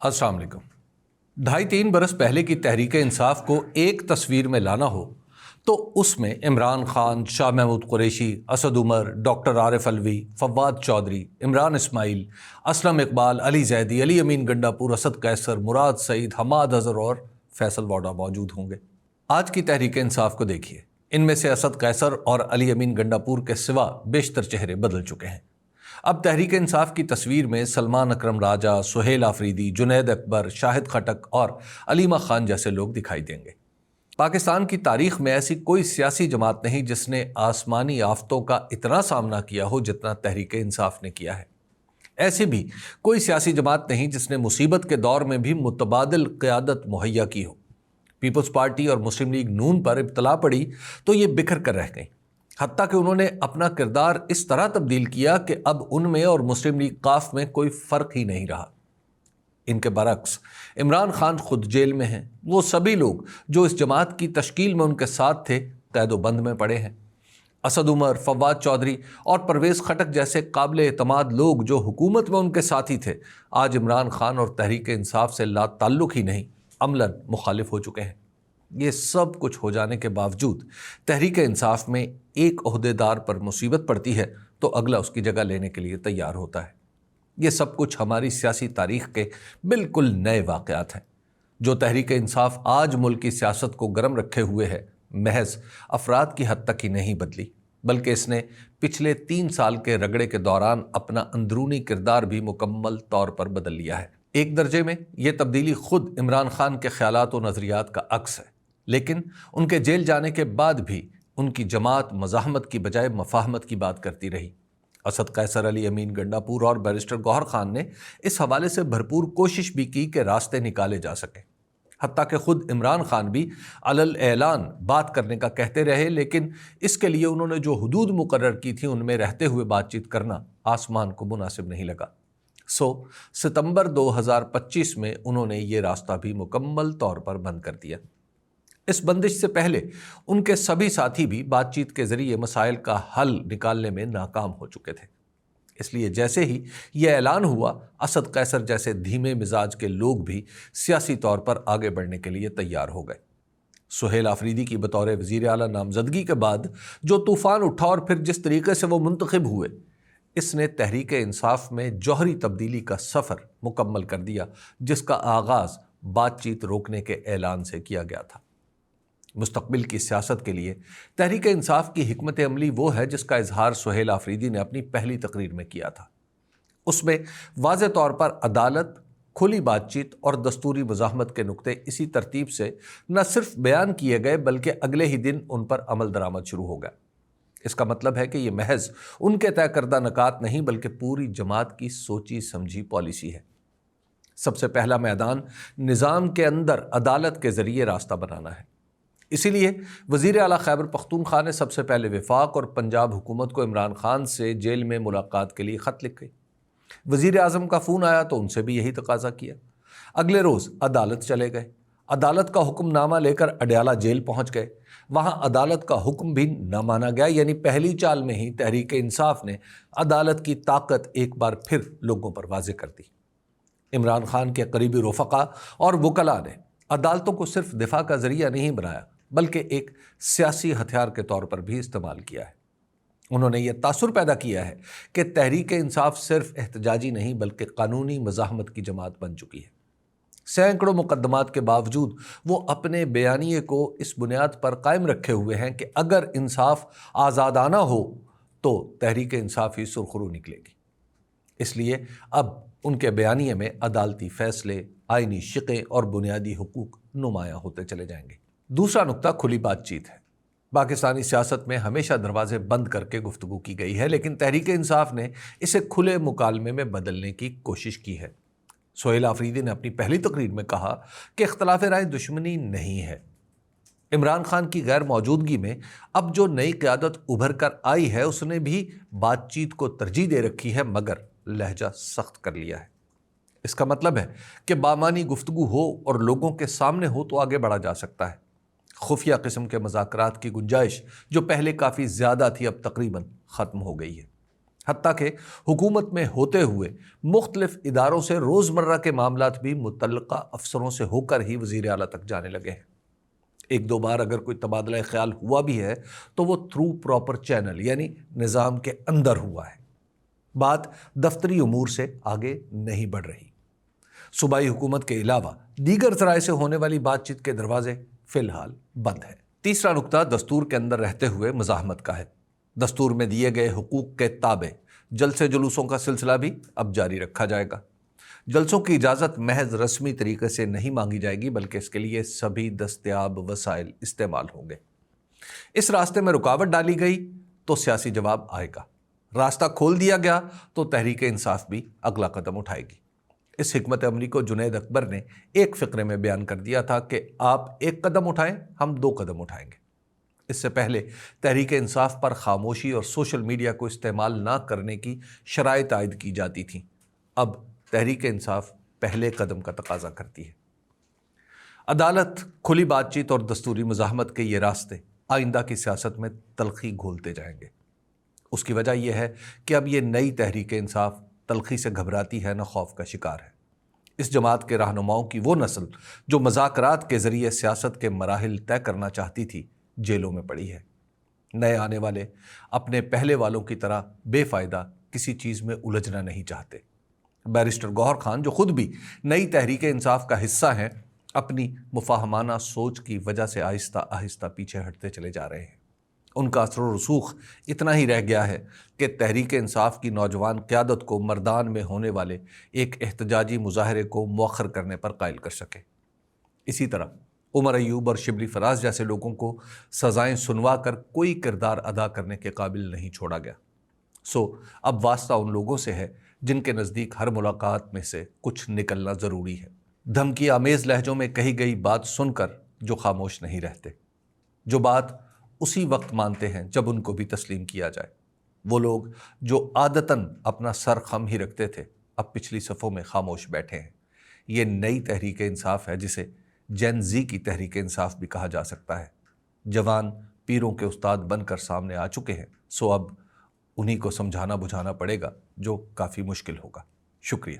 अस्सलाम वालेकुम। 2.5-3 बरस पहले की तहरीक इंसाफ को एक तस्वीर में लाना हो तो उसमें इमरान खान, शाह महमूद कुरैशी, असद उमर, डॉक्टर आरिफ अलवी, फवाद चौधरी, इमरान इस्माइल, असलम इकबाल, अली जैदी, अली अमीन गंडापुर, असद कैसर, मुराद सईद, हमाद अजहर और फैसल वाडा मौजूद होंगे। आज की तहरीक इंसाफ को देखिए, इनमें से असद कैसर और अली अमीन गंडापुर के सिवा बेशतर चेहरे बदल चुके हैं। अब तहरीक इंसाफ की तस्वीर में सलमान अकरम राजा, सुहेल आफरीदी, जुनैद अकबर, शाहिद खटक और अलीमा खान जैसे लोग दिखाई देंगे। पाकिस्तान की तारीख में ऐसी कोई सियासी जमात नहीं जिसने आसमानी आफतों का इतना सामना किया हो जितना तहरीक इंसाफ ने किया है। ऐसी भी कोई सियासी जमात नहीं जिसने मुसीबत के दौर में भी मुतबादिल क़यादत मुहैया की हो। पीपल्स पार्टी और मुस्लिम लीग नून पर इब्तला पड़ी तो ये बिखर कर रह गई, हत्ता कि उन्होंने अपना किरदार इस तरह तब्दील किया कि अब उनमें और मुस्लिम लीग काफ में कोई फ़र्क ही नहीं रहा। इनके बरक्स इमरान खान खुद जेल में हैं। वो सभी लोग जो इस जमात की तश्कील में उनके साथ थे कैदो बंद में पड़े हैं। असद उमर, फवाद चौधरी और परवेज़ खटक जैसे काबिल एतमाद लोग जो हुकूमत में उनके साथी थे, आज इमरान खान और तहरीक इंसाफ से ला ताल्लुक़ ही नहीं, अमलन मुखालिफ हो चुके हैं। ये सब कुछ हो जाने के बावजूद तहरीक इंसाफ में एक ओहदेदार पर मुसीबत पड़ती है तो अगला उसकी जगह लेने के लिए तैयार होता है। ये सब कुछ हमारी सियासी तारीख के बिल्कुल नए वाक़यात हैं। जो तहरीक इंसाफ आज मुल्क की सियासत को गर्म रखे हुए है, महज अफराद की हद तक ही नहीं बदली, बल्कि इसने पिछले 3 साल के रगड़े के दौरान अपना अंदरूनी किरदार भी मुकम्मल तौर पर बदल लिया है। एक दर्जे में यह तब्दीली खुद इमरान खान के ख्यालात और नज़रियात का अक्स है, लेकिन उनके जेल जाने के बाद भी उनकी जमात मज़ाहमत की बजाय मफाहमत की बात करती रही। असद कैसर, अली अमीन गंडापुर और बैरिस्टर गौहर खान ने इस हवाले से भरपूर कोशिश भी की कि रास्ते निकाले जा सकें। हत्ता कि खुद इमरान खान भी अलल ऐलान बात करने का कहते रहे, लेकिन इसके लिए उन्होंने जो हुदूद मुकर्रर की थी उनमें रहते हुए बातचीत करना आसमान को मुनासिब नहीं लगा। सितंबर 2025 में उन्होंने ये रास्ता भी मुकम्मल तौर पर बंद कर दिया। इस बंदिश से पहले उनके सभी साथी भी बातचीत के जरिए मसाइल का हल निकालने में नाकाम हो चुके थे। इसलिए जैसे ही यह ऐलान हुआ, असद कैसर जैसे धीमे मिजाज के लोग भी सियासी तौर पर आगे बढ़ने के लिए तैयार हो गए। सुहेल आफरीदी की बतौर वज़ीर आला नामजदगी के बाद जो तूफ़ान उठा और फिर जिस तरीके से वो मुंतखब हुए, इसने तहरीक इंसाफ में जौहरी तब्दीली का सफ़र मुकम्मल कर दिया, जिसका आगाज़ बातचीत रोकने के ऐलान से किया गया था। मुस्तकबिल की सियासत के लिए तहरीक इंसाफ की हिकमत अमली वो है जिसका इजहार सुहेल आफरीदी ने अपनी पहली तकरीर में किया था। उसमें वाज़े तौर पर अदालत, खुली बातचीत और दस्तूरी मुज़ाहमत के नुक्ते इसी तरतीब से न सिर्फ बयान किए गए बल्कि अगले ही दिन उन पर अमल दरामद शुरू हो गया। इसका मतलब है कि ये महज उनके तय करदा नकात नहीं बल्कि पूरी जमात की सोची समझी पॉलिसी है। सबसे पहला मैदान निज़ाम के अंदर अदालत के ज़रिए रास्ता बनाना है। इसीलिए वज़ीर आला खैबर पख्तूनख्वा ने सबसे पहले वफाक और पंजाब हुकूमत को इमरान खान से जेल में मुलाकात के लिए ख़त लिखे। वज़ीर आज़म का फ़ोन आया तो उनसे भी यही तकाजा किया। अगले रोज़ अदालत चले गए। अदालत का हुक्मनामा लेकर अडयाला जेल पहुँच गए। वहाँ अदालत का हुक्म भी न माना गया, यानी पहली चाल में ही तहरीक इंसाफ ने अदालत की ताकत एक बार फिर लोगों पर वाज़े कर दी। इमरान खान के करीबी रफ़क़ा और वकला ने अदालतों को सिर्फ दिफा का ज़रिया नहीं बनाया बल्कि एक सियासी हथियार के तौर पर भी इस्तेमाल किया है। उन्होंने ये तासुर पैदा किया है कि तहरीक इंसाफ सिर्फ एहतजाजी नहीं बल्कि कानूनी मज़ाहमत की जमात बन चुकी है। सैकड़ों मुकदमात के बावजूद वो अपने बयानिए को इस बुनियाद पर कायम रखे हुए हैं कि अगर इंसाफ आज़ादाना हो तो तहरीक इंसाफ ही सुरखरू निकलेगी। इसलिए अब उनके बयानिए में अदालती फ़ैसले, आइनी शिक़े और बुनियादी हुकूक नुमायाँ होते चले जाएंगे। दूसरा नुक्ता खुली बातचीत है। पाकिस्तानी सियासत में हमेशा दरवाजे बंद करके गुफ्तगू की गई है, लेकिन तहरीक इंसाफ ने इसे खुले मुकालमे में बदलने की कोशिश की है। सुहेल आफरीदी ने अपनी पहली तकरीर में कहा कि इख्तलाफ राय दुश्मनी नहीं है। इमरान खान की गैर मौजूदगी में अब जो नई क़यादत उभर कर आई है उसने भी बातचीत को तरजीह दे रखी है, मगर लहजा सख्त कर लिया है। इसका मतलब है कि बामानी गुफ्तगू हो और लोगों के सामने हो तो आगे बढ़ा जा सकता है। खुफिया किस्म के मज़ाकरात की गुंजाइश जो पहले काफ़ी ज़्यादा थी अब तकरीबन ख़त्म हो गई है। حتیٰ کہ حکومت میں ہوتے ہوئے مختلف اداروں سے روزمرہ کے معاملات بھی متعلقہ افسروں سے ہو کر ہی وزیر اعلیٰ تک جانے لگے ہیں۔ ایک دو بار اگر کوئی تبادلہ خیال ہوا بھی ہے تو وہ تھرو پراپر چینل یعنی نظام کے اندر ہوا ہے۔ بات دفتری امور سے آگے نہیں بڑھ رہی۔ صوبائی حکومت کے علاوہ دیگر ذرائع سے ہونے والی بات چیت کے دروازے فی الحال بند ہیں۔ تیسرا نقطہ دستور کے اندر رہتے ہوئے مزاحمت کا ہے۔ دستور میں دیے گئے حقوق کے تابع جلسے جلوسوں کا سلسلہ بھی اب جاری رکھا جائے گا۔ جلسوں کی اجازت محض رسمی طریقے سے نہیں مانگی جائے گی بلکہ اس کے لیے سبھی دستیاب وسائل استعمال ہوں گے۔ اس راستے میں رکاوٹ ڈالی گئی تو سیاسی جواب آئے گا، راستہ کھول دیا گیا تو تحریک انصاف بھی اگلا قدم اٹھائے گی۔ اس حکمت عملی کو جنید اکبر نے ایک فقرے میں بیان کر دیا تھا کہ آپ ایک قدم اٹھائیں، ہم دو قدم اٹھائیں گے۔ اس سے پہلے تحریک انصاف پر خاموشی اور سوشل میڈیا کو استعمال نہ کرنے کی شرائط عائد کی جاتی تھیں۔ اب تحریک انصاف پہلے قدم کا تقاضا کرتی ہے۔ عدالت، کھلی بات چیت اور دستوری مزاحمت کے یہ راستے آئندہ کی سیاست میں تلخی گھولتے جائیں گے۔ اس کی وجہ یہ ہے کہ اب یہ نئی تحریک انصاف تلخی سے گھبراتی ہے، نہ خوف کا شکار ہے۔ اس جماعت کے رہنماؤں کی وہ نسل جو مذاکرات کے ذریعے سیاست کے مراحل طے کرنا چاہتی تھی، جیلوں میں پڑی ہے۔ نئے آنے والے اپنے پہلے والوں کی طرح بے فائدہ کسی چیز میں الجھنا نہیں چاہتے۔ بیرسٹر گوہر خان جو خود بھی نئی تحریک انصاف کا حصہ ہیں، اپنی مفاہمانہ سوچ کی وجہ سے آہستہ آہستہ پیچھے ہٹتے چلے جا رہے ہیں۔ ان کا اثر و رسوخ اتنا ہی رہ گیا ہے کہ تحریک انصاف کی نوجوان قیادت کو مردان میں ہونے والے ایک احتجاجی مظاہرے کو مؤخر کرنے پر قائل کر سکے۔ اسی طرح عمر ایوب اور شبلی فراز جیسے لوگوں کو سزائیں سنوا کر کوئی کردار ادا کرنے کے قابل نہیں چھوڑا گیا۔ سو اب واسطہ ان لوگوں سے ہے جن کے نزدیک ہر ملاقات میں سے کچھ نکلنا ضروری ہے، دھمکی آمیز لہجوں میں کہی گئی بات سن کر جو خاموش نہیں رہتے، جو بات اسی وقت مانتے ہیں جب ان کو بھی تسلیم کیا جائے۔ وہ لوگ جو عادتاً اپنا سر خم ہی رکھتے تھے، اب پچھلی صفوں میں خاموش بیٹھے ہیں۔ یہ نئی تحریک انصاف ہے جسے جین زی کی تحریک انصاف بھی کہا جا سکتا ہے۔ جوان پیروں کے استاد بن کر سامنے آ چکے ہیں، سو اب انہی کو سمجھانا بجھانا پڑے گا، جو کافی مشکل ہوگا۔ شکریہ۔